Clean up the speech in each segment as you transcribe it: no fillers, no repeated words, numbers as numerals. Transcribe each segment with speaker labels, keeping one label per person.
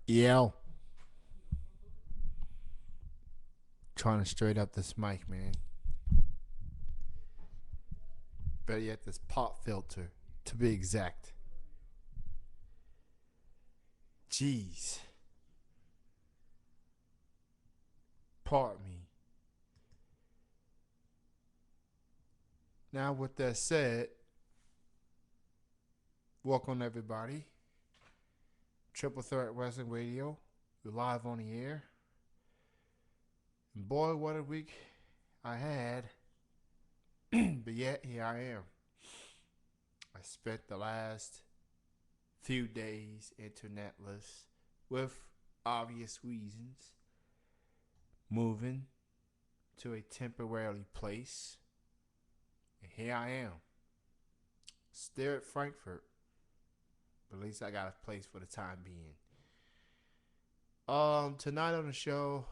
Speaker 1: Yeah, trying to straight up this mic, man. Better yet, this pop filter, to be exact. Jeez, pardon me. Now, with that said, welcome everybody. Triple Threat Wrestling Radio. We're live on the air. And boy, what a week I had. But yet, here I am. I spent the last few days internetless with obvious reasons, moving to a temporary place. And here I am, still at Frankfurt, but at least I got a place for the time being. Tonight on the show,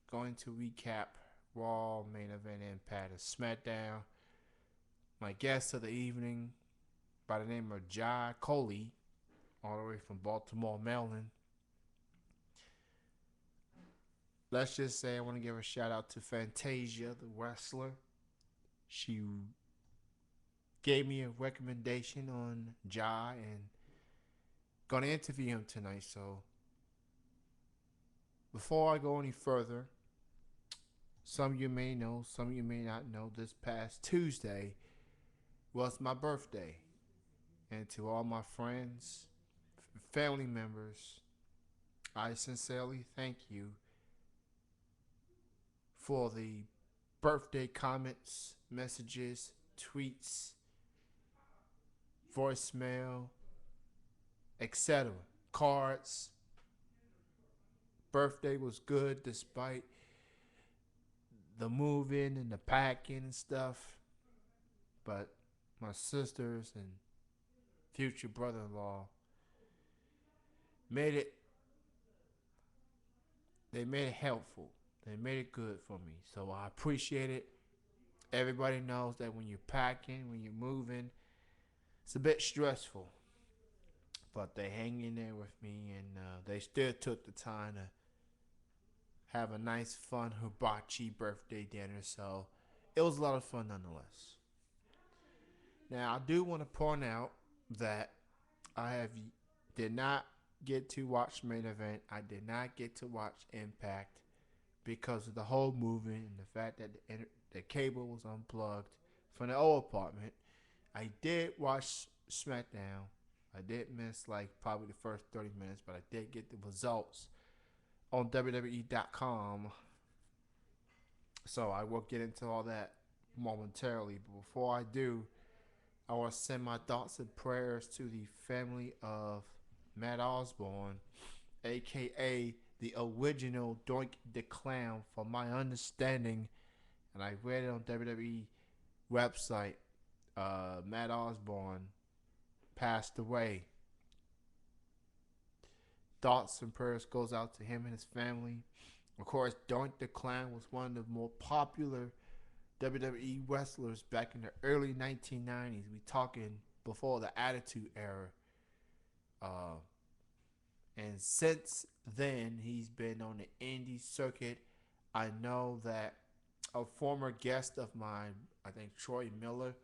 Speaker 1: going to recap Raw, Main Event, Impact, and SmackDown. My guest of the evening, by the name of Jai Coley, all the way from Baltimore, Maryland. Let's just say I want to give a shout out to Fantasia, the wrestler. She gave me a recommendation on Jai and gonna interview him tonight. So before I go any further, some of you may know, some of you may not know, this past Tuesday was my birthday. And to all my friends, family members, I sincerely thank you for the birthday comments, messages, tweets, voicemail, etc. Cards. Birthday was good despite the moving and the packing and stuff. But my sisters and future brother-in-law made it, they made it helpful. They made it good for me. So I appreciate it. Everybody knows that when you're packing, when you're moving, it's a bit stressful. But they hang in there with me, and they still took the time to have a nice, fun hibachi birthday dinner. So it was a lot of fun nonetheless. Now I do want to point out that I have did not get to watch Main Event. I did not get to watch Impact because of the whole movement and the fact that the cable was unplugged from the old apartment. I did watch SmackDown. I did miss like probably the first 30 minutes, but I did get the results on WWE.com. So I will get into all that momentarily. But before I do, I want to send my thoughts and prayers to the family of Matt Osborne, aka the original Doink the Clown. From my understanding, and I read it on WWE website, Matt Osborne passed away. Thoughts and prayers goes out to him and his family. Of course, Doink the Clown was one of the more popular WWE wrestlers back in the early 1990s. We talking before the Attitude Era. Uh, and since then, he's been on the indie circuit. I know that a former guest of mine, I think Troy Miller,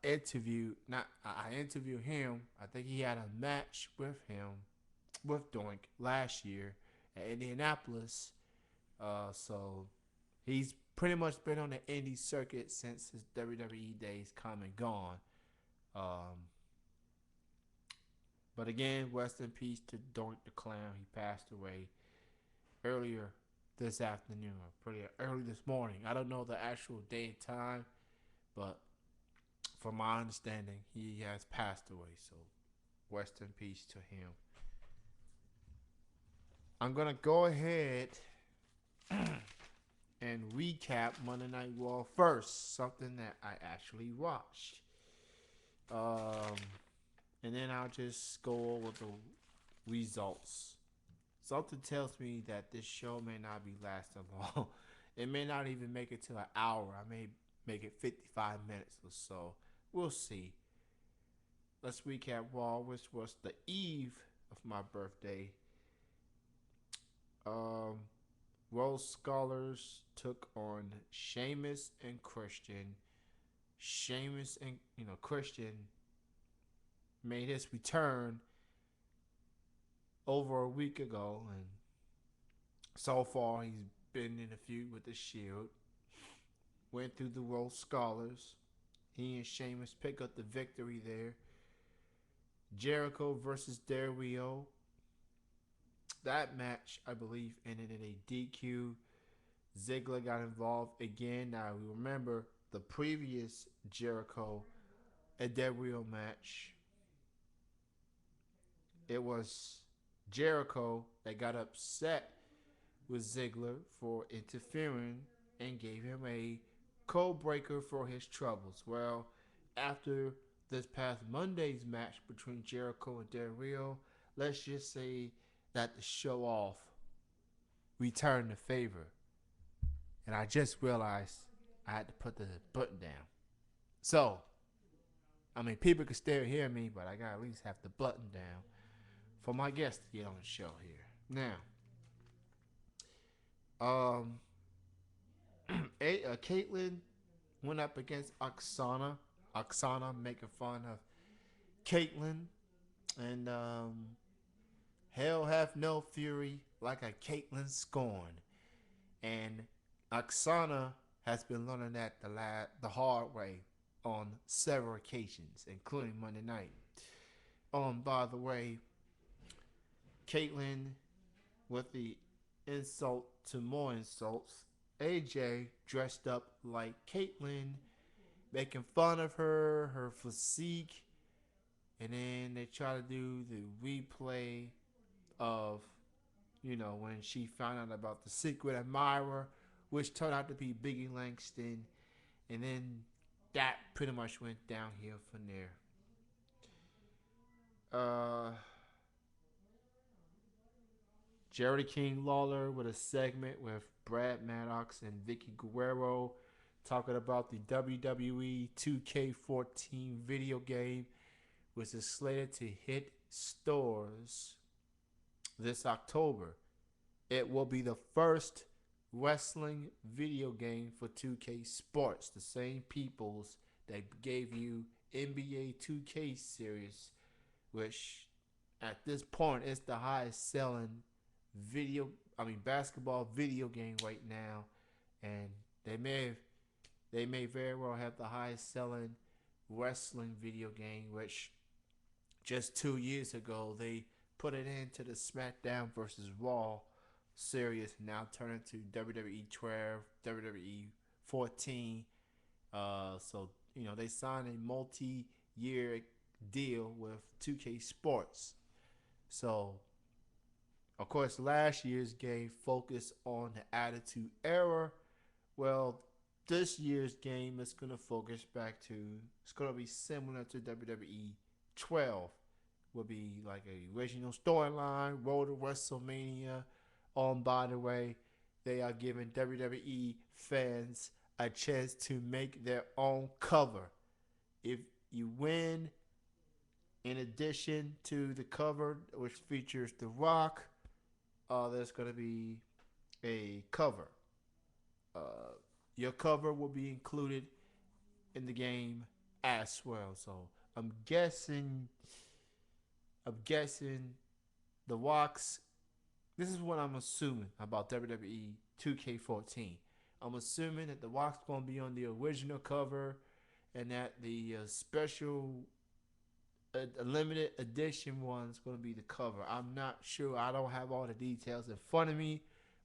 Speaker 1: interviewed. I interviewed him. I think he had a match with him, with Doink last year at Indianapolis. So he's pretty much been on the indie circuit since his WWE days come and gone. Um, but again, rest in peace to Doink the Clown. He passed away earlier this afternoon, or pretty early this morning. I don't know the actual day and time, but from my understanding, he has passed away. So rest in peace to him. I'm gonna go ahead and recap Monday Night Raw first, something that I actually watched. Um, and then I'll just go over the results. Something tells me that this show may not be lasting long. It may not even make it to an hour. I may make it 55 minutes or so. We'll see. Let's recap Raw, which was the eve of my birthday. Um, Rose Scholars took on Sheamus and Christian. Sheamus and Christian made his return over a week ago, and so far he's been in a feud with the Shield. Went through the Rose Scholars. He and Sheamus pick up the victory there. Jericho versus Del Rio. That match, I believe, ended in a DQ. Ziggler got involved again. Now, we remember the previous Jericho and Del Rio match. It was Jericho that got upset with Ziggler for interfering and gave him a code breaker for his troubles. Well, after this past Monday's match between Jericho and Del Rio, let's just say that the show off returned the favor. And I just realized I had to put the button down. So, I mean, people can still hear me, but I gotta at least have the button down for my guest to get on the show here. Now, Caitlyn went up against Oksana. Oksana making fun of Caitlyn. And hell hath no fury like a Caitlyn scorn. And Oksana has been learning that the hard way on several occasions, including Monday night. By the way, Caitlyn, with the insult to more insults, AJ dressed up like Caitlyn, making fun of her physique, and then they try to do the replay of, when she found out about the secret admirer, which turned out to be Biggie Langston, and then that pretty much went downhill from there. Jerry King Lawler with a segment with Brad Maddox and Vicky Guerrero talking about the WWE 2K14 video game, which is slated to hit stores this October. It will be the first wrestling video game for 2K Sports, the same peoples that gave you NBA 2K series, which at this point is the highest selling basketball video game right now, and they may very well have the highest selling wrestling video game, which just 2 years ago they put it into the SmackDown versus Raw series, now turned into WWE 12, WWE 14. So they signed a multi-year deal with 2K Sports. So, of course, last year's game focused on the Attitude Era. Well, this year's game is going to focus back to, it's going to be similar to WWE 12. Will be like a original storyline, Road to WrestleMania. By the way, they are giving WWE fans a chance to make their own cover. If you win, in addition to the cover, which features The Rock, there's going to be a cover. Your cover will be included in the game as well. So I'm guessing The Rock's. This is what I'm assuming about WWE 2K14. I'm assuming that The Rock's going to be on the original cover, and that the special limited edition one is going to be the cover. I'm not sure. I don't have all the details in front of me,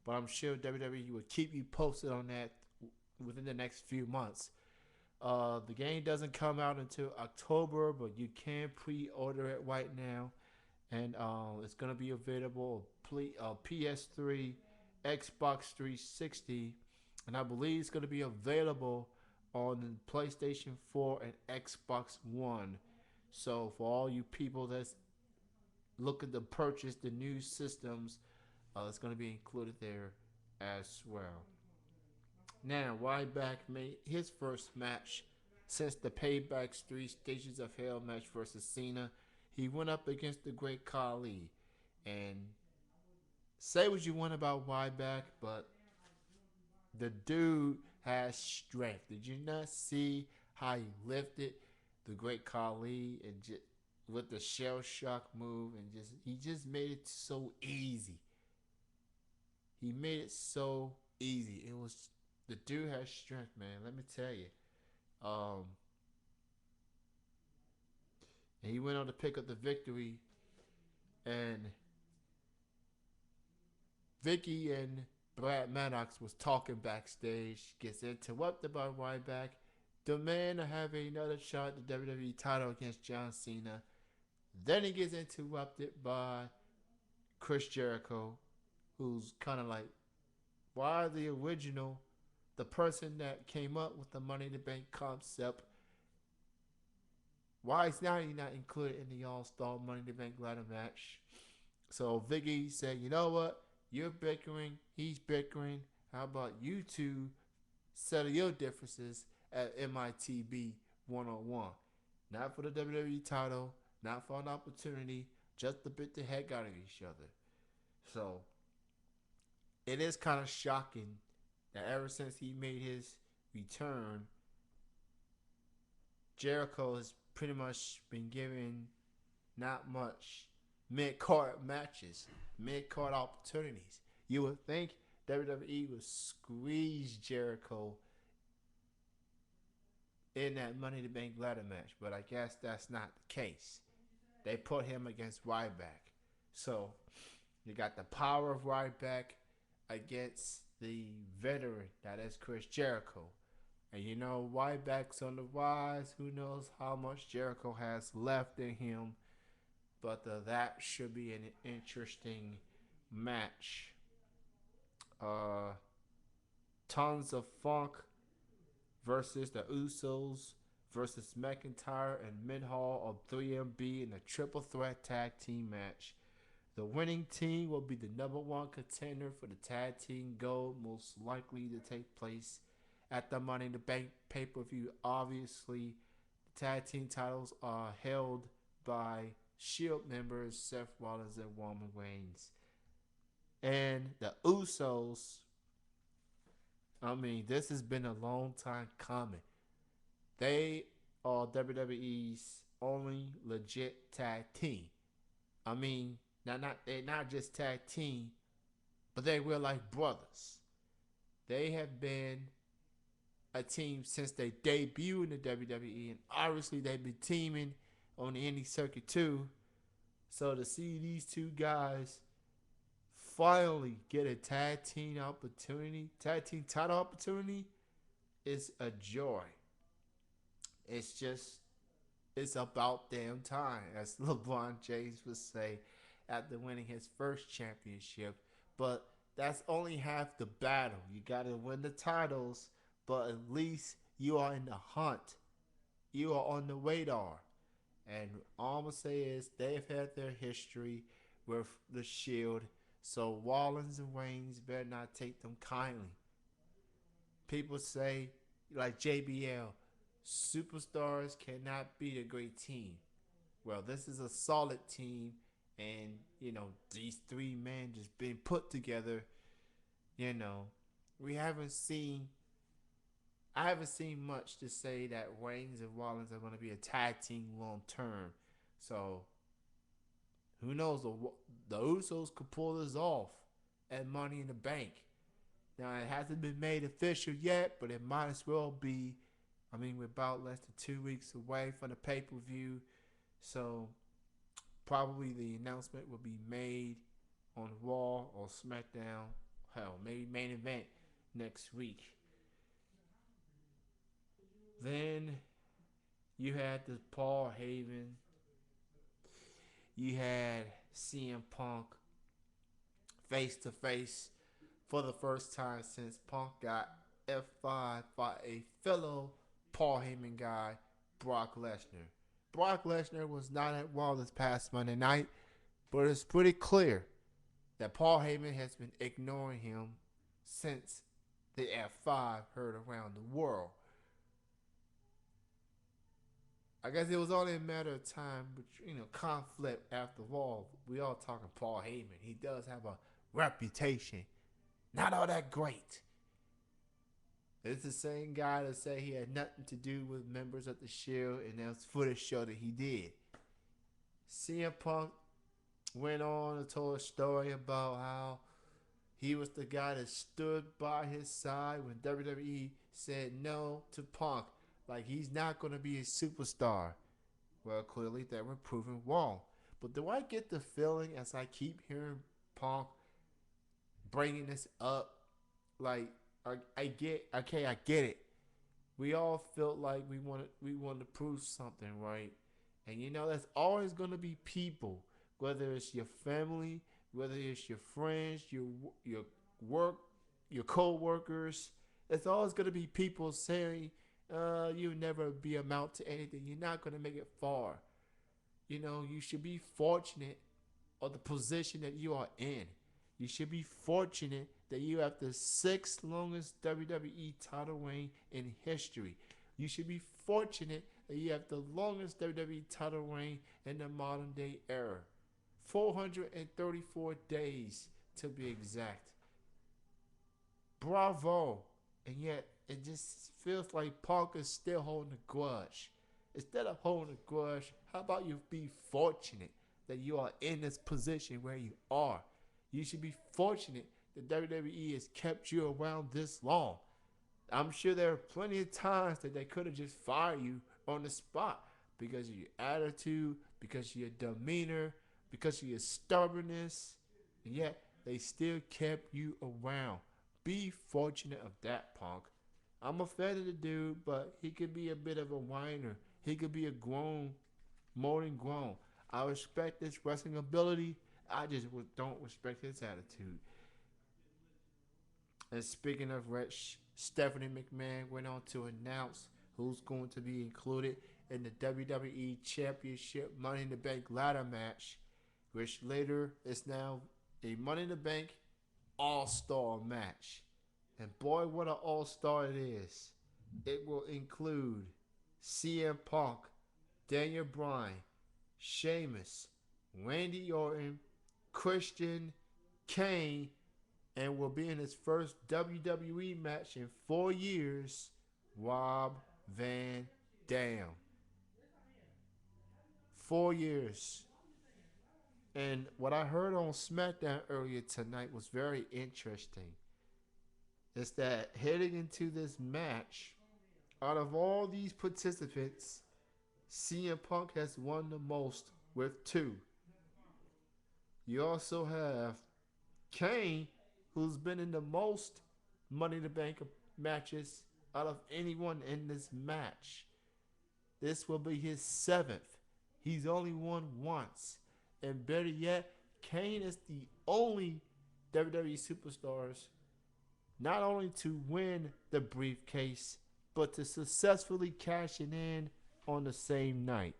Speaker 1: but I'm sure WWE will keep you posted on that within the next few months. The game doesn't come out until October, but you can pre-order it right now. And it's going to be available PS3, Xbox 360, and I believe it's going to be available on PlayStation 4 and Xbox One. So for all you people that's looking to purchase the new systems, it's going to be included there as well. Now, Ryback made his first match since the Payback's 3 Stages of Hell match versus Cena. He went up against the Great Khali, and Say what you want about Ryback, but the dude has strength. Did you not see how he lifted the great Khali and just with the shell shock move and just he just made it so easy. He made it so easy. It was the dude has strength, man. Let me tell you. Um, and he went on to pick up the victory, and Vicky and Brad Maddox was talking backstage. Gets interrupted by Ryback. Demand to have another shot at the WWE title against John Cena. Then he gets interrupted by Chris Jericho, who's kind of like, why the original, the person that came up with the Money in the Bank concept, why is now he not included in the All Star Money in the Bank ladder match? So Vicky said, you know what? You're bickering, he's bickering. How about you two settle your differences at MITB 101? Not for the WWE title, not for an opportunity, just to bit the heck out of each other. So it is kind of shocking that ever since he made his return, Jericho has pretty much been given not much mid-card matches, mid-card opportunities. You would think WWE would squeeze Jericho in that Money in the Bank ladder match, but I guess that's not the case. They put him against Ryback. So you got the power of Ryback against the veteran that is Chris Jericho. And you know, Ryback's on the rise. Who knows how much Jericho has left in him. But that should be an interesting match. Uh, Tons of Funk versus the Usos versus McIntyre and Midhall of 3MB in a triple threat tag team match. The winning team will be the number one contender for the tag team gold, most likely to take place at the Money in the Bank pay-per-view. Obviously, the tag team titles are held by Shield members Seth Rollins and Roman Reigns. And the Usos, I mean, this has been a long time coming. They are WWE's only legit tag team. I mean, they're not just tag team, but they were like brothers. They have been a team since they debuted in the WWE, and obviously they've been teaming on the indie circuit too. So to see these two guys finally get a tag team title opportunity, is a joy. It's just, it's about damn time, as LeBron James would say after winning his first championship. But that's only half the battle. You got to win the titles, but at least you are in the hunt. You are on the radar. And all I'm going to say is they've had their history with the Shield, so Rollins and Reigns better not take them kindly. People say, like JBL, superstars cannot beat a great team. Well, this is a solid team, and, you know, these three men just being put together, you know, we haven't seen I haven't seen much to say that Reigns and Rollins are going to be a tag team long term. So who knows? The Usos could pull this off at Money in the Bank. Now it hasn't been made official yet, but it might as well be. I mean, we're about less than 2 weeks away from the pay-per-view, so probably the announcement will be made on Raw or SmackDown. Hell, maybe main event next week. Then you had the Paul Heyman. You had CM Punk face to face for the first time since Punk got F5 by a fellow Paul Heyman guy, Brock Lesnar. Brock Lesnar was not at Raw this past Monday night, but it's pretty clear that Paul Heyman has been ignoring him since the F5 heard around the world. I guess it was only a matter of time, but conflict after all. We all talking Paul Heyman. He does have a reputation, not all that great. It's the same guy that said he had nothing to do with members of the Shield, and there was footage show that he did. CM Punk went on and told a story about how he was the guy that stood by his side when WWE said no to Punk. Like, he's not going to be a superstar. Well, clearly they were proven wrong. But do I get the feeling as I keep hearing Punk bringing this up, like, I get it. We all felt like we wanted to prove something, right? And there's always going to be people, whether it's your family, whether it's your friends, your work, your co-workers. There's always going to be people saying, you'll never be amount to anything. You're not going to make it far. You should be fortunate of the position that you are in. You should be fortunate that you have the sixth longest WWE title reign in history. You should be fortunate that you have the longest WWE title reign in the modern day era. 434 days to be exact. Bravo. And yet, it just feels like Punk is still holding a grudge. Instead of holding a grudge, how about you be fortunate that you are in this position where you are? You should be fortunate that WWE has kept you around this long. I'm sure there are plenty of times that they could have just fired you on the spot because of your attitude, because of your demeanor, because of your stubbornness, and yet they still kept you around. Be fortunate of that, Punk. I'm a fan of the dude, but he could be a bit of a whiner. He could be a more than grown. I respect his wrestling ability. I just don't respect his attitude. And speaking of Rich, Stephanie McMahon went on to announce who's going to be included in the WWE Championship Money in the Bank ladder match, which later is now a Money in the Bank All-Star match. And boy, what an all-star it is. It will include CM Punk, Daniel Bryan, Sheamus, Randy Orton, Christian, Kane, and will be in his first WWE match in 4 years, Rob Van Dam. 4 years. And what I heard on SmackDown earlier tonight was very interesting. Is that heading into this match, out of all these participants, CM Punk has won the most with 2. You also have Kane, who's been in the most Money in the Bank matches out of anyone in this match. This will be his 7th. He's only won once. And better yet, Kane is the only WWE superstars not only to win the briefcase, but to successfully cash it in on the same night.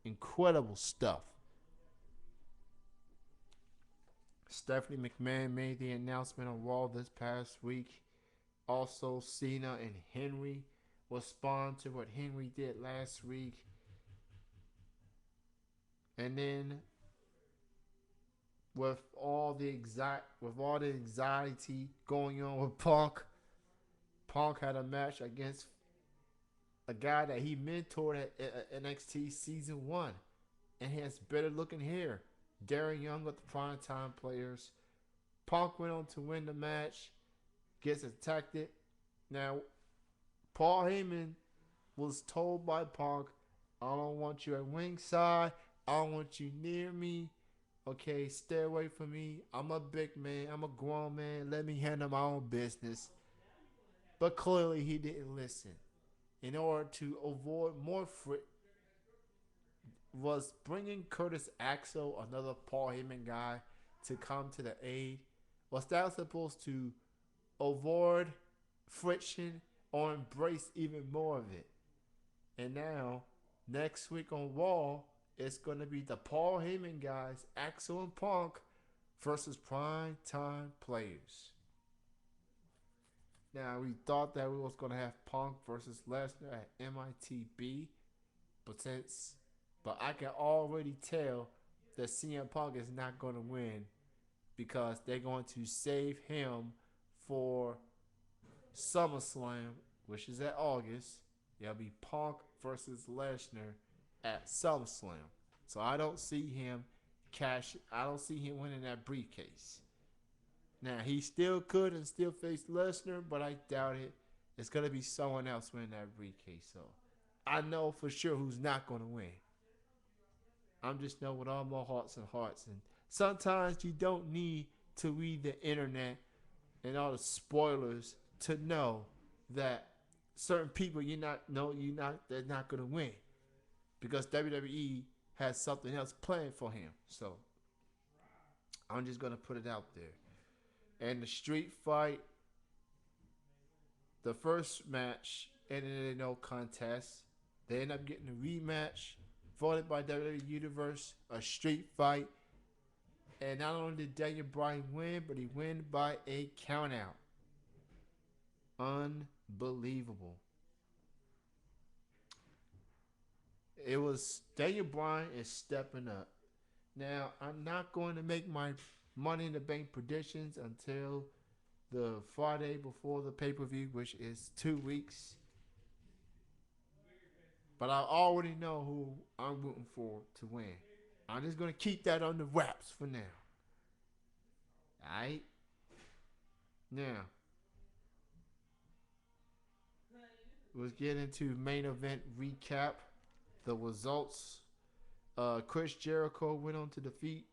Speaker 1: Incredible stuff. Stephanie McMahon made the announcement on Raw this past week. Also, Cena and Henry will respond to what Henry did last week. And then with all the anxiety going on with Punk had a match against a guy that he mentored at NXT Season 1 and he has better looking hair. Darren Young with the Primetime Players. Punk went on to win the match, gets attacked. Now, Paul Heyman was told by Punk, I don't want you at ringside. I don't want you near me. Okay, stay away from me. I'm a big man. I'm a grown man. Let me handle my own business. But clearly he didn't listen. In order to avoid more was bringing Curtis Axel, another Paul Heyman guy, to come to the aid. Was that supposed to avoid friction or embrace even more of it? And now, next week on Raw, it's going to be the Paul Heyman guys, Axel and Punk, versus Primetime Players. Now, we thought that we was going to have Punk versus Lesnar at MITB, but I can already tell that CM Punk is not going to win because they're going to save him for SummerSlam, which is at August. It'll be Punk versus Lesnar at SummerSlam. So I don't see him I don't see him winning that briefcase. Now he still could and still face Lesnar, but I doubt it. It's gonna be someone else winning that briefcase. So I know for sure who's not gonna win. I'm just know with all my hearts and hearts. And sometimes you don't need to read the internet and all the spoilers to know that certain people they're not gonna win because WWE has something else planned for him. So I'm just gonna put it out there. And the street fight, the first match ended in no contest. They end up getting a rematch, voted by WWE Universe, a street fight. And not only did Daniel Bryan win, but he win by a countout. Unbelievable. It was Daniel Bryan is stepping up. Now, I'm not going to make my Money in the Bank predictions until the Friday before the pay-per-view, which is 2 weeks. But I already know who I'm rooting for to win. I'm just going to keep that under wraps for now. Alright? Now, let's get into main event recap. The results. Chris Jericho went on to defeat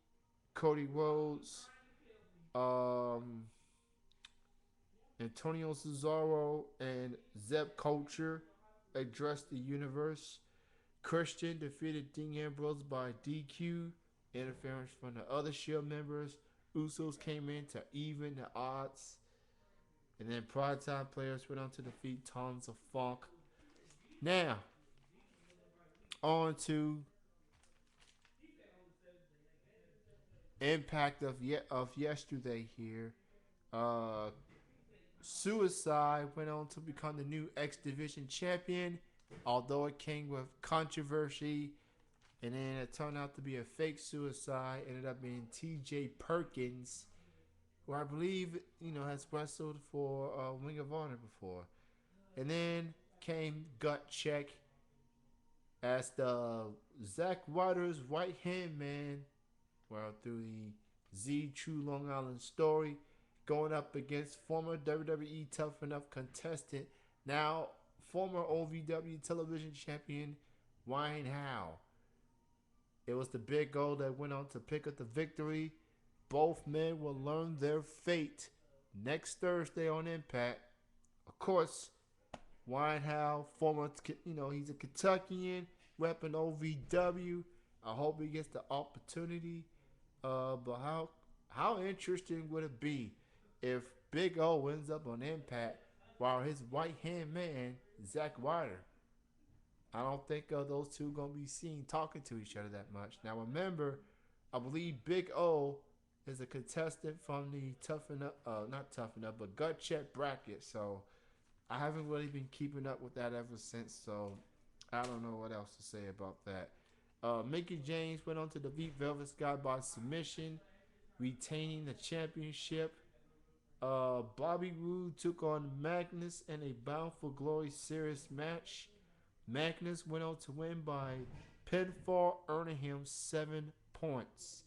Speaker 1: Cody Rhodes. Antonio Cesaro and Zeb Culture addressed the universe. Christian defeated Dean Ambrose by DQ. Interference from the other Shield members. Usos came in to even the odds. And then Pride Time players went on to defeat Tons of Funk. Now, on to impact of yesterday here. Suicide went on to become the new X Division champion, although it came with controversy. And then it turned out to be a fake Suicide. Ended up being T.J. Perkins, who I believe has wrestled for Ring of Honor before. And then came Gut Check as the Zack Ryder's right hand man, through the Z True Long Island story, going up against former WWE Tough Enough contestant, now former OVW television champion Ryan Howe. It was the Big O that went on to pick up the victory. Both men will learn their fate next Thursday on Impact. Of course, Ryan Howe, he's a Kentuckian, repping OVW. I hope he gets the opportunity. But how interesting would it be if Big O ends up on Impact while his right hand man, Zack Ryder? I don't think those two gonna be seen talking to each other that much. Now remember, I believe Big O is a contestant from the not Tough Enough, but Gut Check bracket. So I haven't really been keeping up with that ever since. So I don't know what else to say about that. Mickey James went on to defeat Velvet Sky by submission, retaining the championship. Bobby Roode took on Magnus in a Bound for Glory series match. Magnus went on to win by pinfall, earning him 7 points.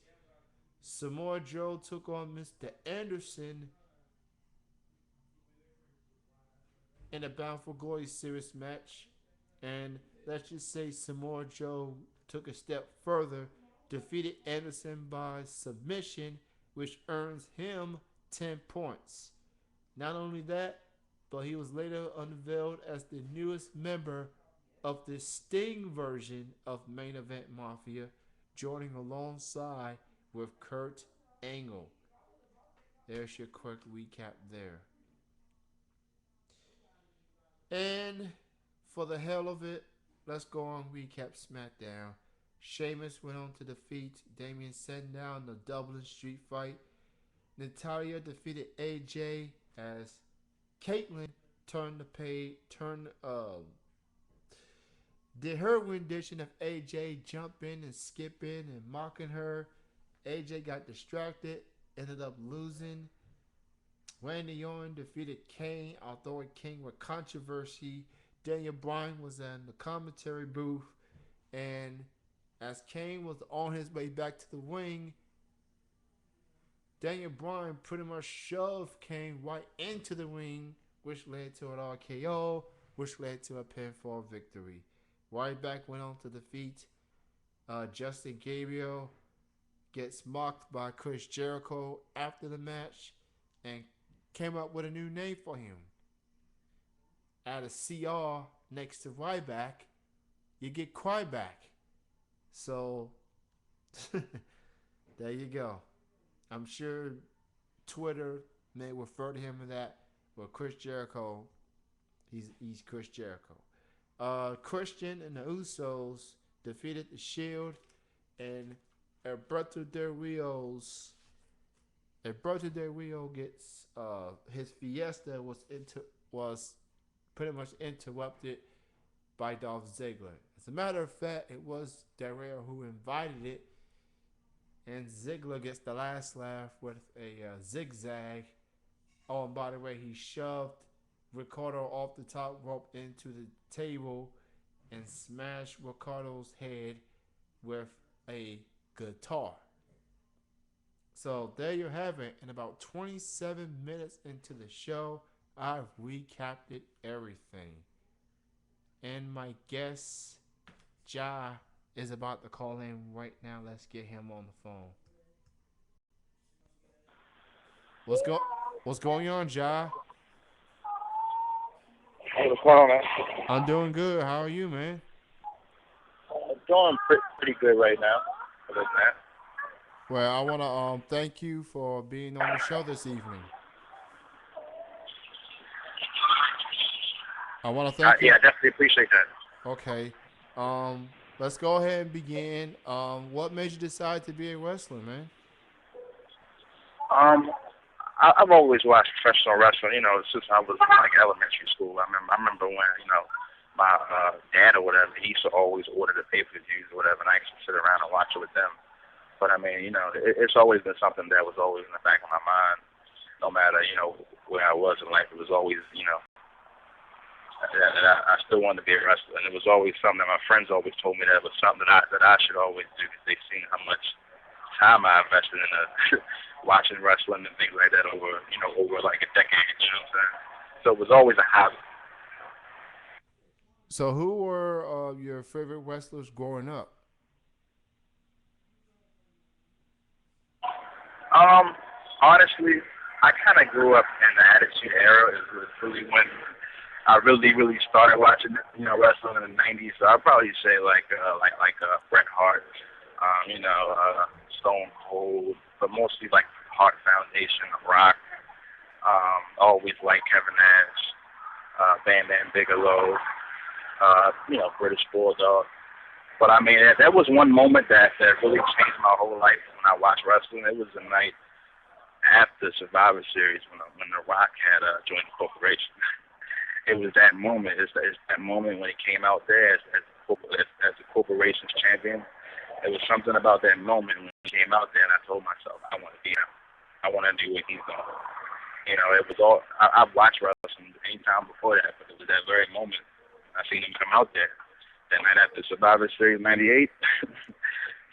Speaker 1: Samoa Joe took on Mr. Anderson in a Bound for Glory series match. And let's just say Samoa Joe took a step further, defeated Anderson by submission, which earns him 10 points. Not only that, but he was later unveiled as the newest member of the Sting version of Main Event Mafia, joining alongside with Kurt Angle. There's your quick recap there. And for the hell of it, let's go on recap SmackDown. Sheamus went on to defeat Damien Sandow in the Dublin Street Fight. Natalya defeated AJ as Caitlyn did her rendition of AJ, jumping and skipping and mocking her. AJ got distracted, ended up losing. Randy Orton defeated Kane, although it came with controversy. Daniel Bryan was in the commentary booth, and as Kane was on his way back to the ring, Daniel Bryan pretty much shoved Kane right into the ring, which led to an RKO, which led to a pinfall victory. Ryback went on to defeat Justin Gabriel, gets mocked by Chris Jericho after the match, and came up with a new name for him. Add a CR next to Ryback, you get Cryback. So, there you go. I'm sure Twitter may refer to him as that. But Chris Jericho, he's Chris Jericho. Christian and the Usos defeated the Shield, and Alberto Del Rio gets his fiesta was pretty much interrupted by Dolph Ziggler. As a matter of fact, it was Del Rio who invited it, and Ziggler gets the last laugh with a zigzag. Oh, and by the way, he shoved Ricardo off the top rope into the table and smashed Ricardo's head with a guitar. So there you have it. In about 27 minutes into the show, I've recapped it everything. And my guest, Ja, is about to call in right now. Let's get him on the phone. What's going on, Ja?
Speaker 2: Hey, what's going on, man?
Speaker 1: I'm doing good. How are you, man?
Speaker 2: Doing pretty good right now. Other than that.
Speaker 1: Well, I want to thank you for being on the show this evening. I want to thank you.
Speaker 2: Yeah, I definitely appreciate that.
Speaker 1: Okay. Let's go ahead and begin. What made you decide to be a wrestler, man?
Speaker 2: I've always watched professional wrestling, since I was in like elementary school. I remember when, my dad or whatever, he used to always order the pay-per-views or whatever, and I used to sit around and watch it with them. But I mean, it's always been something that was always in the back of my mind, no matter, where I was in life. It was always, that I still wanted to be a wrestler, and it was always something that my friends always told me that was something that I should always do, because they seen how much time I invested in watching wrestling and things like that over like a decade. You know what I'm saying? So it was always a hobby.
Speaker 1: So who were your favorite wrestlers growing up?
Speaker 2: Honestly, I kind of grew up in the Attitude Era. It was really when I really started watching, wrestling in the '90s. So I'd probably say like Bret Hart, Stone Cold, but mostly like Hart Foundation, Rock. Always like Kevin Nash, Bam Bam Bigelow, British Bulldog. But I mean, that was one moment that really changed my whole life when I watched wrestling. It was the night after Survivor Series when The Rock had joined the corporation. It was that moment. It's that moment when he came out there as the corporation's champion. It was something about that moment when he came out there, and I told myself, I want to be him. I want to do what he's doing. It was all. I've watched wrestling any time before that, but it was that very moment I seen him come out there. That night after Survivor Series '98,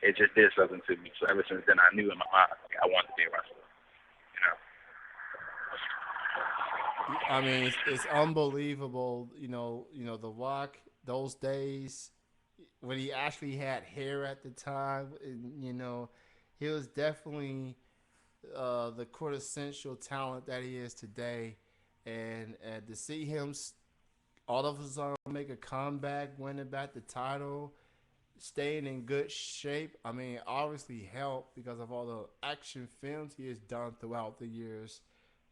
Speaker 2: it just did something to me. So ever since then, I knew in my mind I wanted to be a wrestler.
Speaker 1: I mean, it's unbelievable. The Rock, those days when he actually had hair at the time. He was definitely the quintessential talent that he is today, and to see him all of a sudden make a comeback, winning back the title, staying in good shape. I mean, obviously helped because of all the action films he has done throughout the years.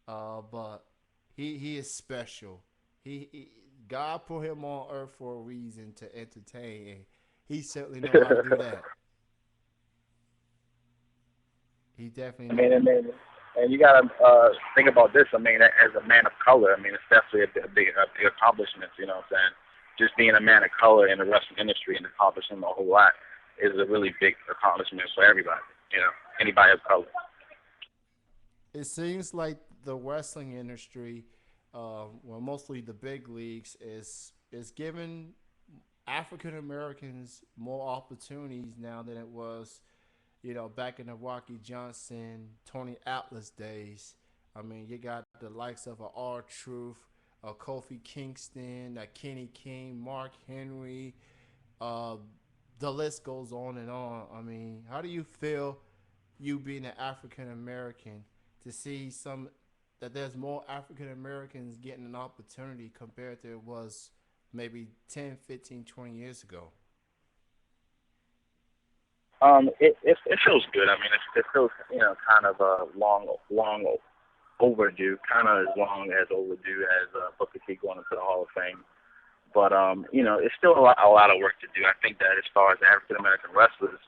Speaker 1: But he is special. God put him on earth for a reason to entertain, and he certainly knows how to do that. He definitely knows.
Speaker 2: And you gotta think about this. I mean, as a man of color, I mean, it's definitely a big accomplishment. You know what I'm saying? Just being a man of color in the wrestling industry and accomplishing a whole lot is a really big accomplishment for everybody. Anybody of color.
Speaker 1: it seems like the wrestling industry, well, mostly the big leagues, is giving African Americans more opportunities now than it was, back in the Rocky Johnson, Tony Atlas days. I mean, you got the likes of a R Truth, a Kofi Kingston, a Kenny King, Mark Henry. Uh, the list goes on and on. I mean, how do you feel, you being an African American, to see some that there's more African Americans getting an opportunity compared to it was maybe 10, 15, 20 years ago?
Speaker 2: It feels good. I mean, it feels kind of long overdue, kind of as long as overdue as Booker T going into the Hall of Fame. But it's still a lot of work to do. I think that as far as African American wrestlers,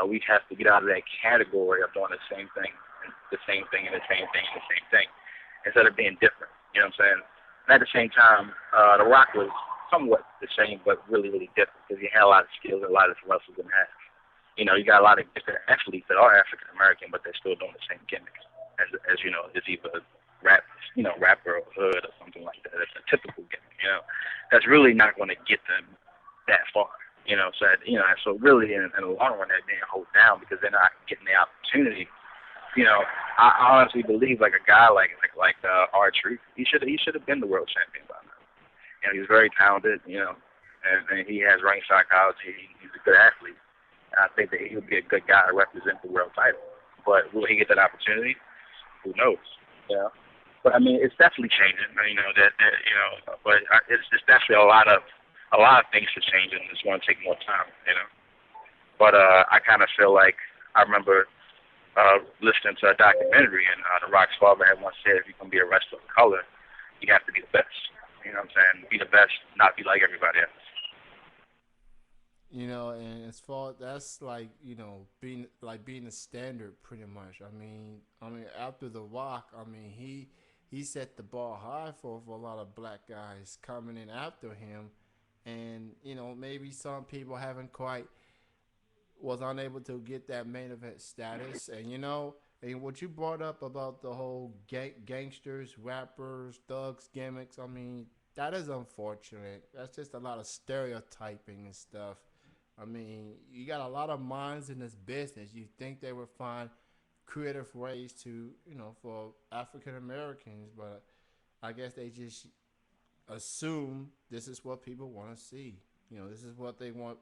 Speaker 2: we have to get out of that category of doing the same thing, the same thing, and the same thing, and the same thing, instead of being different. You know what I'm saying? And at the same time, The Rock was somewhat the same, but really, really different because he had a lot of skills that a lot of wrestlers didn't have. You got a lot of different athletes that are African American, but they're still doing the same gimmicks as is either rap, rapper or hood or something like that. It's a typical gimmick, that's really not going to get them that far. So really in the long run, they're being held down because they're not getting the opportunity. I honestly believe like a guy like R Truth, he should have been the world champion by now. He's very talented, and he has ring psychology. He's a good athlete. I think that he would be a good guy to represent the world title. But will he get that opportunity? Who knows? But I mean, it's definitely changing. But it's definitely a lot of things to change, and it's going to take more time. But I kind of feel like I remember listening to a documentary, and The Rock's father had once said, if you're going to be a wrestler of color, you have to be the best. You know what I'm saying? Be the best, not be like everybody else.
Speaker 1: And as far that's like, being the standard pretty much. I mean after The Rock, I mean he set the bar high for a lot of black guys coming in after him, and maybe some people haven't quite was unable to get that main event status, and what you brought up about the whole gangsters, rappers, thugs gimmicks. I mean, that is unfortunate. That's just a lot of stereotyping and stuff. I mean, you got a lot of minds in this business. You think they would find creative ways to, for African Americans, but I guess they just assume this is what people want to see. This is what they want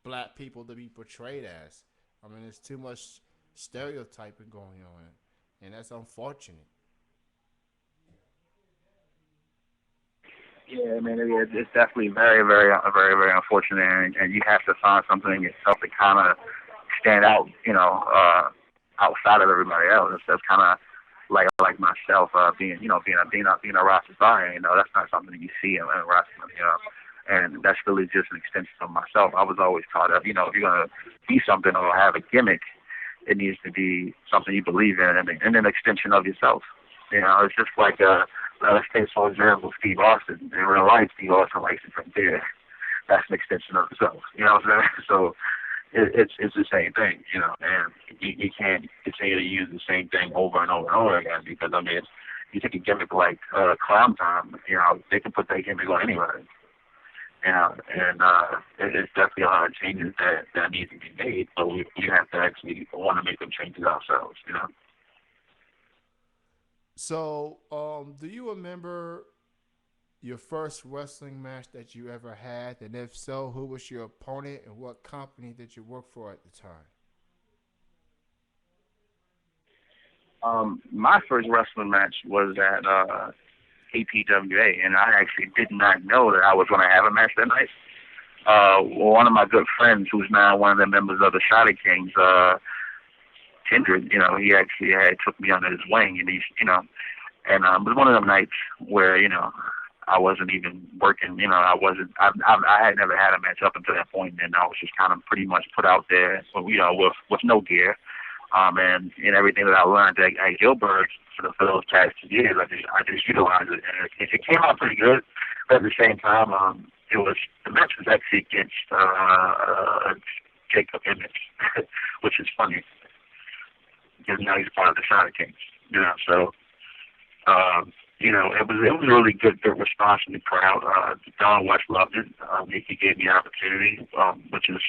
Speaker 1: black people to be portrayed as. I mean, there's too much stereotyping going on, and that's unfortunate.
Speaker 2: Yeah, I mean, it's definitely very, very, very, very unfortunate, and you have to find something in yourself to kind of stand out, outside of everybody else. That's kind of like myself, being a Rastafarian. That's not something that you see in wrestling, and that's really just an extension of myself. I was always taught of, if you're gonna be something or have a gimmick, it needs to be something you believe in and an extension of yourself. It's just like let's take for example Steve Austin. In real life, Steve Austin likes to drink beer. That's an extension of himself. You know what I'm saying? So it's the same thing, and you can't continue to use the same thing over and over and over again because I mean, you take a gimmick like Clown Time, they can put that gimmick on anywhere. And it's definitely a lot of changes that need to be made, but we have to actually want to make them changes ourselves.
Speaker 1: So, do you remember your first wrestling match that you ever had? And if so, who was your opponent and what company did you work for at the time?
Speaker 2: My first wrestling match was at TTW, and I actually did not know that I was going to have a match that night. One of my good friends, who's now one of the members of the Shotty Kings, Kindred, he actually had took me under his wing, and and it was one of them nights where I wasn't even working, I had never had a match up until that point, and I was just kind of pretty much put out there, with no gear, and everything that I learned at Gilbert for those past 2 years, I just utilized it, and it came out pretty good, but at the same time, the match was actually against Jacob Image, which is funny because now he's part of the Sonic Kings. So it was a really good response from the crowd. Don West loved it. He gave me the opportunity, which is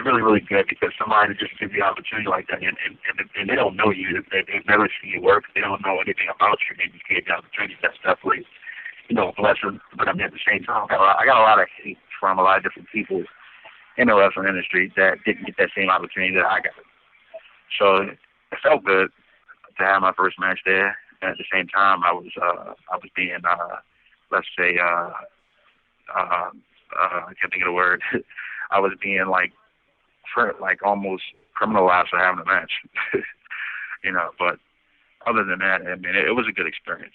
Speaker 2: really really good because somebody just gives you the opportunity like that, and they don't know you, they've never seen you work, they don't know anything about you, and you gave the opportunity. That's definitely a blessing. But I mean, at the same time, I got a lot of hate from a lot of different people in the wrestling industry that didn't get that same opportunity that I got. So it felt good to have my first match there. And at the same time, I was being let's say I can't think of the word. I was being like almost criminalized for having a match. But other than that, I mean, it was a good experience.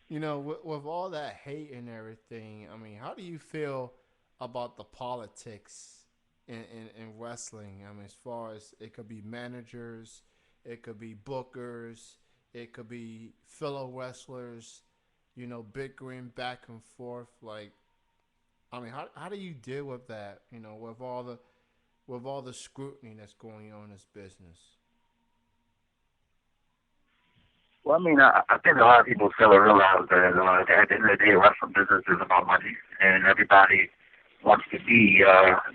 Speaker 1: With all that hate and everything, I mean, how do you feel about the politics in wrestling? I mean, as far as it could be managers, it could be bookers, it could be fellow wrestlers, bickering back and forth. Like, I mean, how do you deal with that? With all the scrutiny that's going on in this business.
Speaker 2: Well, I mean, I think a lot of people fail to realize that at the end of the day, wrestling business is about money, and everybody wants to be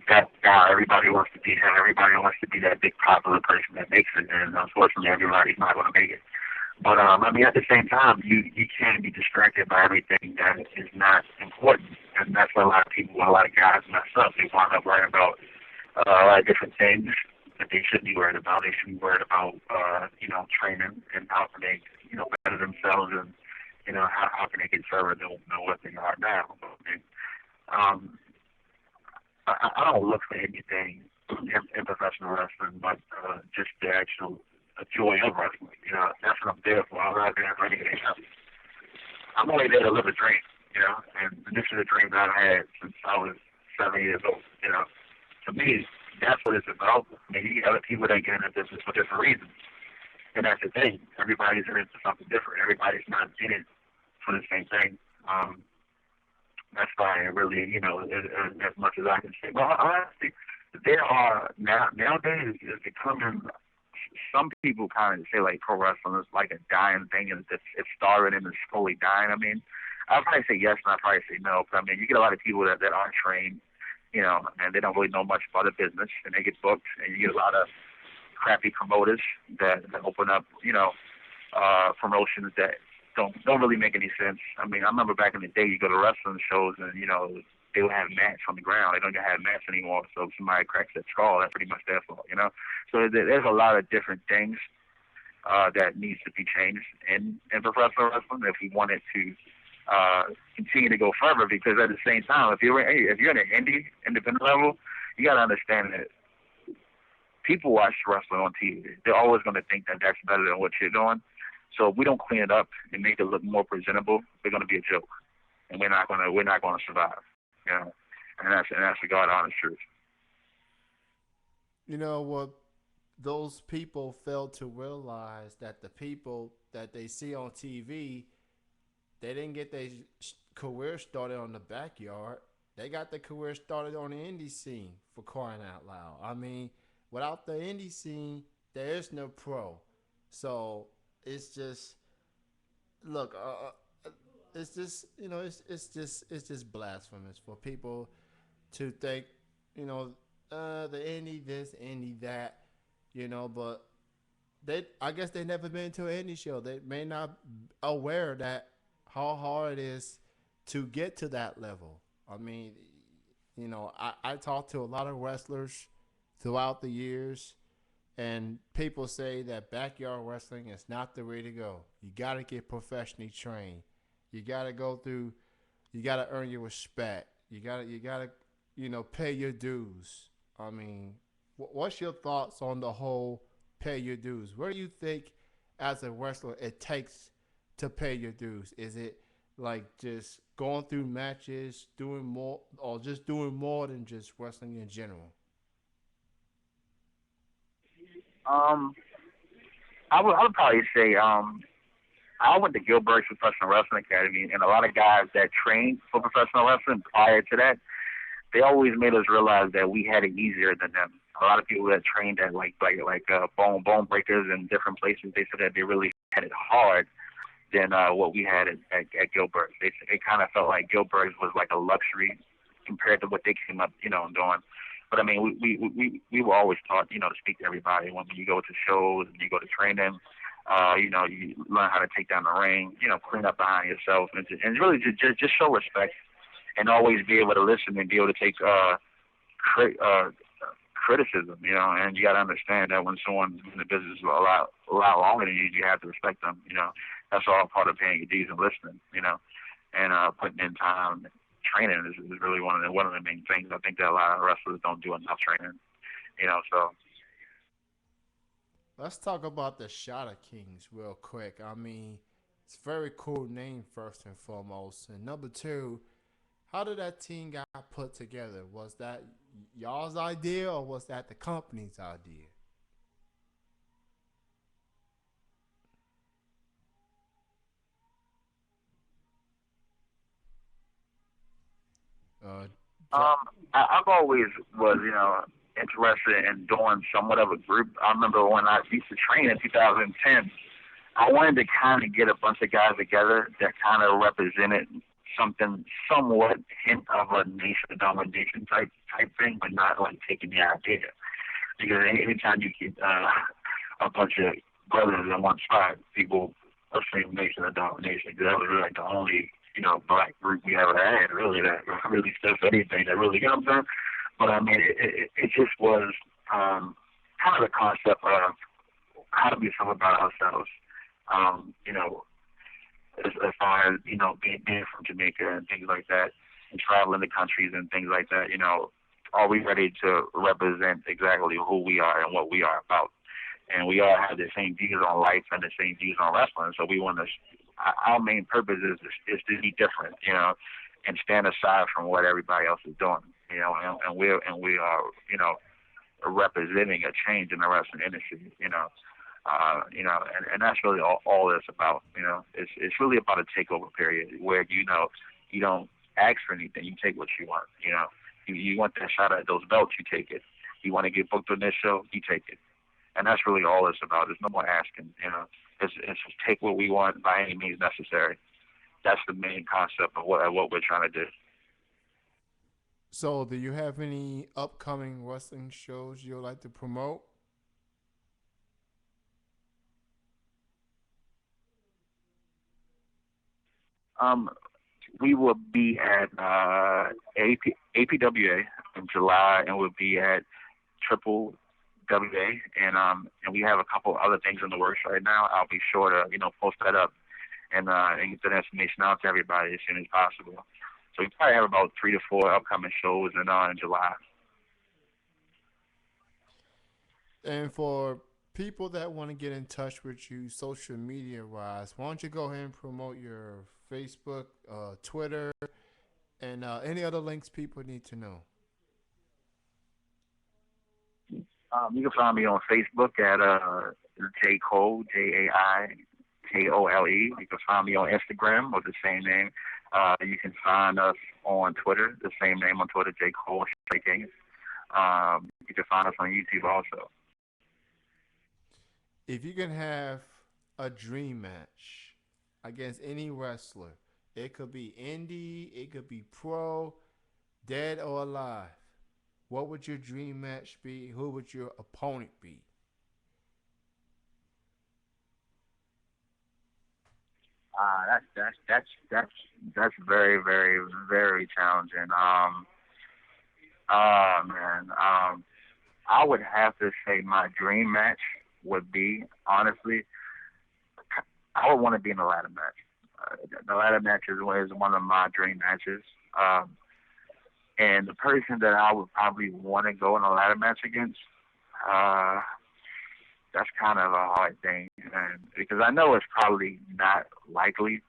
Speaker 2: that guy. Everybody wants to be him. Everybody wants to be that big popular person that makes it, and unfortunately, everybody's not going to make it. But I mean, at the same time, you can't be distracted by everything that is not important, and that's why a lot of people, a lot of guys mess up. They wind up worrying about a lot of different things that they should be worried about. They should be worried about, training and how can they, better themselves and, how can they get further than what they are now. I mean, um, I don't look for anything in professional wrestling but just the actual joy of wrestling. That's what I'm there for. I'm not there for anything else. I'm only there to live a dream, and this is a dream that I've had since I was 7 years old. To me, that's what it's about. Maybe other people that get into business for different reasons. And that's the thing. Everybody's in it for something different. Everybody's not in it for the same thing. That's why I really, as much as I can say. Well, honestly, there are nowadays it's becoming. Some people kind of say like pro wrestling is like a dying thing, and it's started and it's slowly dying. I mean, I'd probably say yes, and I'd probably say no. But I mean, you get a lot of people that aren't trained, and they don't really know much about the business, and they get booked, and you get a lot of crappy promoters that open up, promotions that don't really make any sense. I mean, I remember back in the day, you go to wrestling shows, and they would have mats on the ground. They don't even have mats anymore. So if somebody cracks that skull, that's pretty much their fault. So there's a lot of different things that needs to be changed in professional wrestling if we wanted to continue to go further. Because at the same time, if you're in an independent level, you got to understand that people watch wrestling on TV. They're always going to think that that's better than what you're doing. So if we don't clean it up and make it look more presentable, we're going to be a joke, and we're not going to survive. And that's the God honest truth.
Speaker 1: What those people fail to realize that the people that they see on TV, they didn't get their career started on the backyard. They got their career started on the indie scene, for crying out loud. I mean, without the indie scene, there is no pro. So it's just look. It's just it's just blasphemous for people to think the indie this, indie that, but I guess they never been to an indie show. They may not aware that how hard it is to get to that level. I mean, I talked to a lot of wrestlers throughout the years, and people say that backyard wrestling is not the way to go. You got to get professionally trained. You got to go through. You got to earn your respect. You got to pay your dues. I mean, what's your thoughts on the whole pay your dues? What do you think, as a wrestler, it takes to pay your dues? Is it like just going through matches, doing more, or just doing more than just wrestling in general?
Speaker 2: Um, I would probably say I went to Gilbert's Professional Wrestling Academy, and a lot of guys that trained for professional wrestling prior to that, they always made us realize that we had it easier than them. A lot of people that trained at bone breakers and different places, they said that they really had it hard than what we had at Gilbert. They kind of felt like Gilbert was like a luxury compared to what they came up, doing. But I mean, we were always taught, to speak to everybody. When you go to shows and you go to training, you learn how to take down the ring, clean up behind yourself, and really just show respect and always be able to listen and be able to take cri- uh, criticism, and you got to understand that when someone's in the business a lot longer than you, you have to respect them. That's all part of paying your dues and listening. And putting in time. Training is really one of the main things. I think that a lot of wrestlers don't do enough training. So
Speaker 1: Let's talk about the Shadow Kings real quick. I mean, it's a very cool name first and foremost, and number two, how did that team got put together? Was that y'all's idea or was that the company's idea? Uh, John,
Speaker 2: um, I've always was interested in doing somewhat of a group. I remember when I used to train in 2010. I wanted to kind of get a bunch of guys together that kind of represented something somewhat hint of a nation domination type thing, but not like taking the idea. Because anytime you get a bunch of brothers in one spot, people assume nation of domination. Because that was really like the only black group we ever had, really, that really stood for anything. That really, got them. But I mean, it just was kind of the concept of how to be something about ourselves. Um, you know, as far as being from Jamaica and things like that, and traveling the countries and things like that. Are we ready to represent exactly who we are and what we are about? And we all have the same views on life and the same views on wrestling. So we want to. Our main purpose is to be different, and stand aside from what everybody else is doing, and we are, representing a change in the wrestling industry, and that's really all it's about. It's really about a takeover period where you don't ask for anything, you take what you want. You want that shot at those belts, you take it. You want to get booked on this show, you take it. And that's really all it's about. There's no more asking. It's just take what we want by any means necessary. That's the main concept of what we're trying to do.
Speaker 1: so, do you have any upcoming wrestling shows you'd like to promote?
Speaker 2: Um, we will be at APWA in July, and we'll be at Triple WA, and we have a couple other things in the works right now. I'll be sure to post that up and get that information out to everybody as soon as possible. So we probably have about 3 to 4 upcoming shows in July.
Speaker 1: And for people that want to get in touch with you social media wise, why don't you go ahead and promote your Facebook, Twitter, and any other links people need to know?
Speaker 2: You can find me on Facebook at J Cole, JAIKOLE. You can find me on Instagram with the same name. You can find us on Twitter, the same name on Twitter, J Cole Shaking. You can find us on YouTube also.
Speaker 1: If you can have a dream match against any wrestler, it could be indie, it could be pro, dead or alive. What would your dream match be? Who would your opponent be?
Speaker 2: That's very very challenging. Man, I would have to say my dream match would be honestly, I would want to be in a ladder match. The ladder match is one of my dream matches. And the person that I would probably want to go in a ladder match against, uh, that's kind of a hard thing, and because I know it's probably not likely,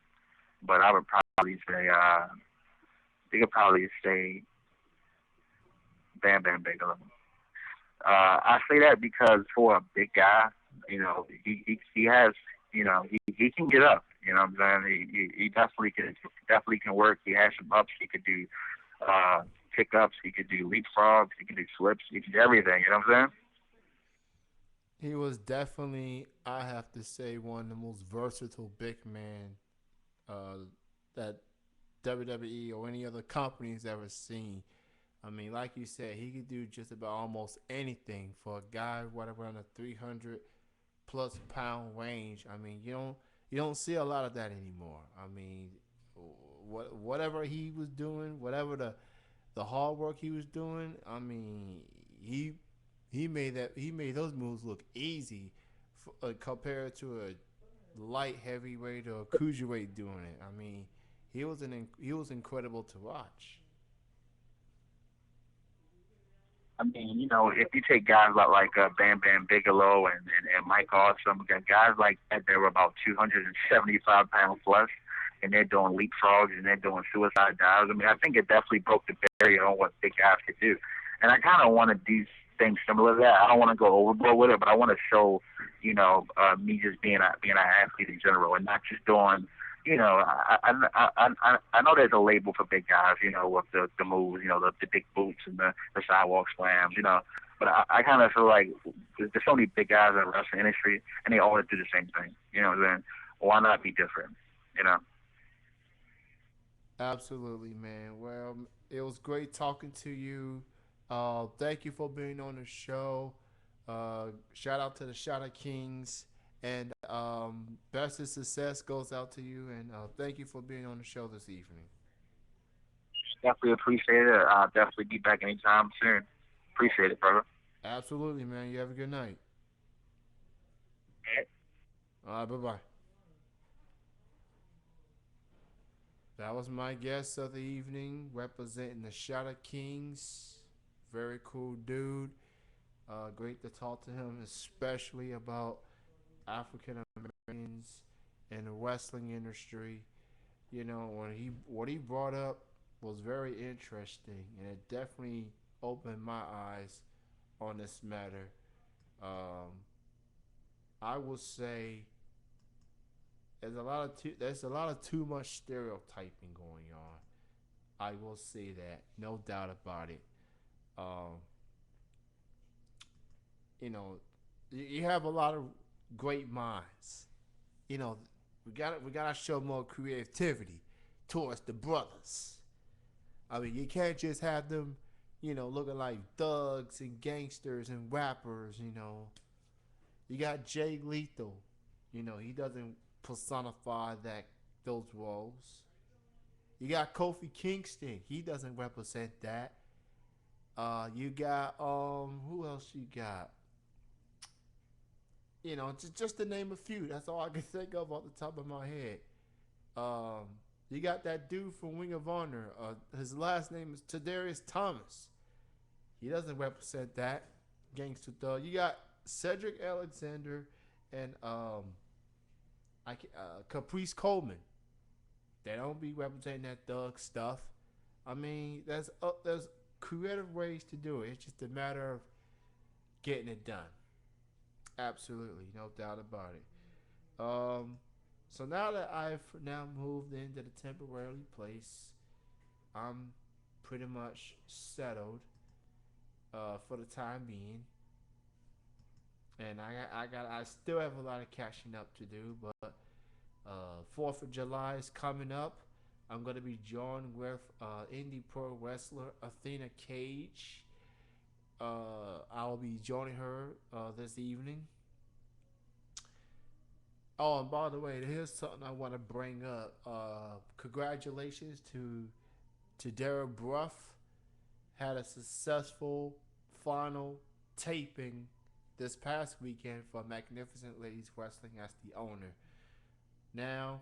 Speaker 2: but I would probably say you could probably say Bam Bam Bigelow. I say that because for a big guy, he has, he can get up. You know what I'm saying? He definitely can work. He has some ups he could do uh, pickups, he could do leapfrogs, he could do flips, he could do everything. You know what I'm saying?
Speaker 1: He was definitely, I have to say, one of the most versatile big men uh, that WWE or any other company's ever seen. I mean, like you said, he could do just about almost anything for a guy whatever on the 300 plus pound range. I mean, you don't see a lot of that anymore. I mean, whatever he was doing, whatever the hard work he was doing, I mean, he made those moves look easy compared to a light heavyweight or a cruiserweight doing it. I mean, he was incredible to watch.
Speaker 2: I mean, if you take guys like Bam Bam Bigelow and Mike Awesome, guys like that, they were about 275 pounds plus, and they're doing leapfrogs and they're doing suicide dives. I mean, I think it definitely broke the barrier on what big guys could do. And I kind of want to do things similar to that. I don't want to go overboard with it, but I want to show, me just being an athlete in general and not just doing. I know there's a label for big guys, with the moves, the big boots and the sidewalk slams, But I kind of feel like there's so many big guys in the wrestling industry, and they always do the same thing. You know what I'm saying? Why not be different? You know?
Speaker 1: Absolutely, man. Well, it was great talking to you. Thank you for being on the show. Shout out to the Shadow Kings. And best of success goes out to you. And thank you for being on the show this evening.
Speaker 2: Definitely appreciate it. I'll definitely be back anytime soon. Appreciate it, brother.
Speaker 1: Absolutely, man. You have a good night. All right, bye bye. That was my guest of the evening, representing the Shadow Kings. Very cool dude. Great to talk to him, especially about African Americans in the wrestling industry. What he brought up was very interesting, and it definitely opened my eyes on this matter. Um, I will say there's a lot of too much stereotyping going on. I will say that, no doubt about it. Um, you have a lot of great minds. You know, we gotta show more creativity towards the brothers. I mean, you can't just have them, looking like thugs and gangsters and rappers. You got Jay Lethal. He doesn't personify those roles. You got Kofi Kingston. He doesn't represent that. You got who else you got? Just to name a few. That's all I can think of off the top of my head. Um, you got that dude from Ring of Honor. His last name is Tadarius Thomas. He doesn't represent that gangster thug. You got Cedric Alexander and Caprice Coleman. They don't be representing that thug stuff. I mean, there's creative ways to do it. It's just a matter of getting it done. Absolutely, no doubt about it. So now that I've now moved into the temporary place, I'm pretty much settled for the time being, and I still have a lot of catching up to do. But 4th of July is coming up. I'm gonna be joined with indie pro wrestler Athena Cage. I'll be joining her this evening. Oh, and by the way, here's something I want to bring up. Congratulations to Derek Bruff. Had a successful final taping this past weekend for Magnificent Ladies Wrestling as the owner. Now,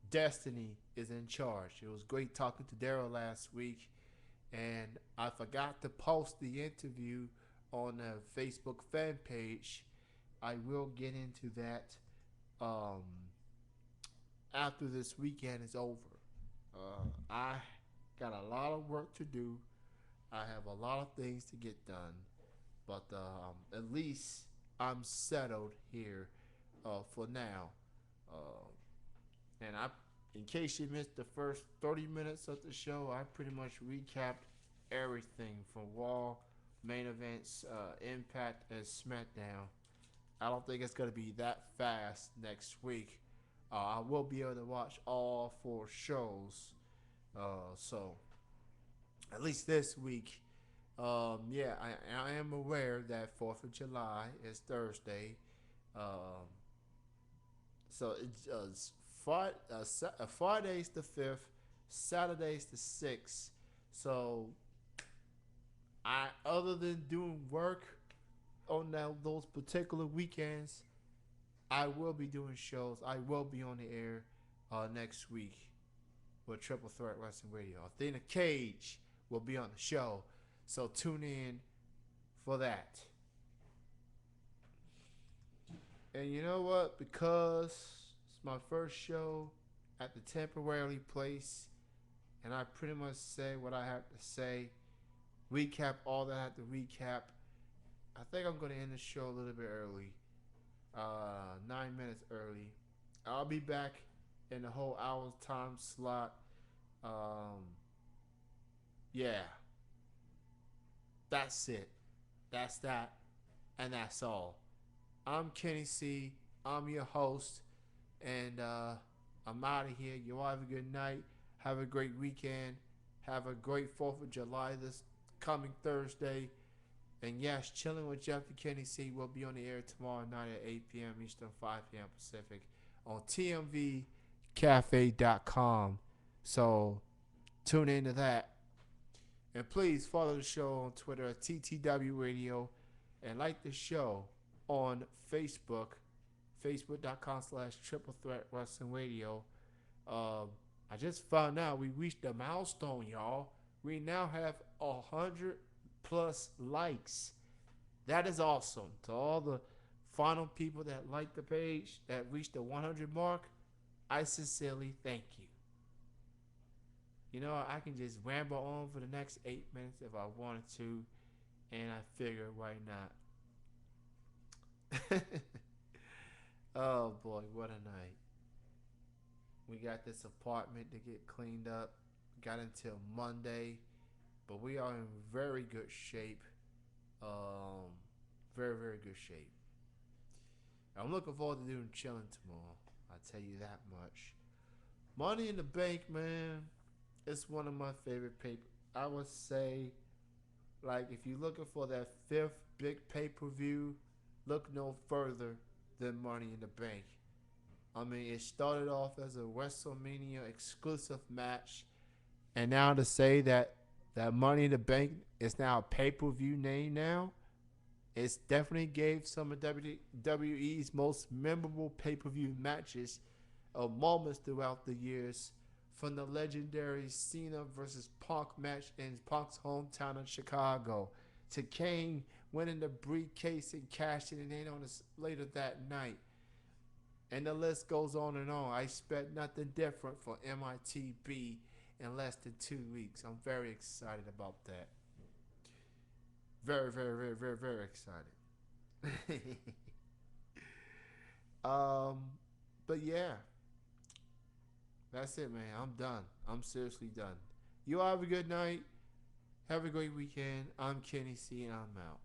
Speaker 1: Destiny is in charge. It was great talking to Daryl last week, and I forgot to post the interview on the Facebook fan page. I will get into that um, after this weekend is over. I got a lot of work to do. I have a lot of things to get done, but at least I'm settled here for now. And in case you missed the first 30 minutes of the show, I pretty much recapped everything from Raw, main events, Impact, and SmackDown. I don't think it's gonna be that fast next week. I will be able to watch all four shows. So at least this week. Yeah, I am aware that 4th of July is Thursday. Um, so it's Friday's the 5th, Saturday's the 6th. So other than doing work on those particular weekends, I will be doing shows. I will be on the air next week with Triple Threat Wrestling Radio. Athena Cage will be on the show, so tune in for that. And you know what? Because it's my first show at the temporary place, and I pretty much say what I have to say, recap all that I have to recap. I think I'm going to end the show a little bit early, 9 minutes early. I'll be back in the whole hour's time slot. Um, yeah, that's it. That's that, and that's all. I'm Kenny C. I'm your host, and I'm out of here. You all have a good night. Have a great weekend. Have a great 4th of July this coming Thursday. And yes, Chilling with Jeff and Kenny C will be on the air tomorrow night at 8 p.m. Eastern, 5 p.m. Pacific on tmvcafe.com. So tune into that. And please follow the show on Twitter at TTW Radio and like the show on Facebook, facebook.com/Triple Threat Wrestling Radio. I just found out we reached a milestone, y'all. We now have 100 plus likes. That is awesome. To all the final people that like the page, that reached the 100 mark, I sincerely thank you. You know, I can just ramble on for the next 8 minutes if I wanted to, and I figure why not. Oh boy, what a night. We got this apartment to get cleaned up. Got until Monday, but we are in very good shape. Very, very good shape. I'm looking forward to doing chilling tomorrow. I'll tell you that much. Money in the Bank, man, it's one of my favorite papers. I would say, like, if you're looking for that fifth big pay-per-view, look no further than Money in the Bank. I mean, it started off as a WrestleMania exclusive match, and now to say that Money in the Bank is now a pay-per-view name now, it's definitely gave some of WWE's most memorable pay-per-view matches of moments throughout the years, from the legendary Cena versus Punk match in Punk's hometown of Chicago, to Kane winning the briefcase and cashing it in on us later that night. And the list goes on and on. I expect nothing different for MITB in less than 2 weeks. I'm very excited about that. Very, very, very, very, very excited. um, but yeah, that's it, man. I'm done. I'm seriously done. You all have a good night. Have a great weekend. I'm Kenny C, and I'm out.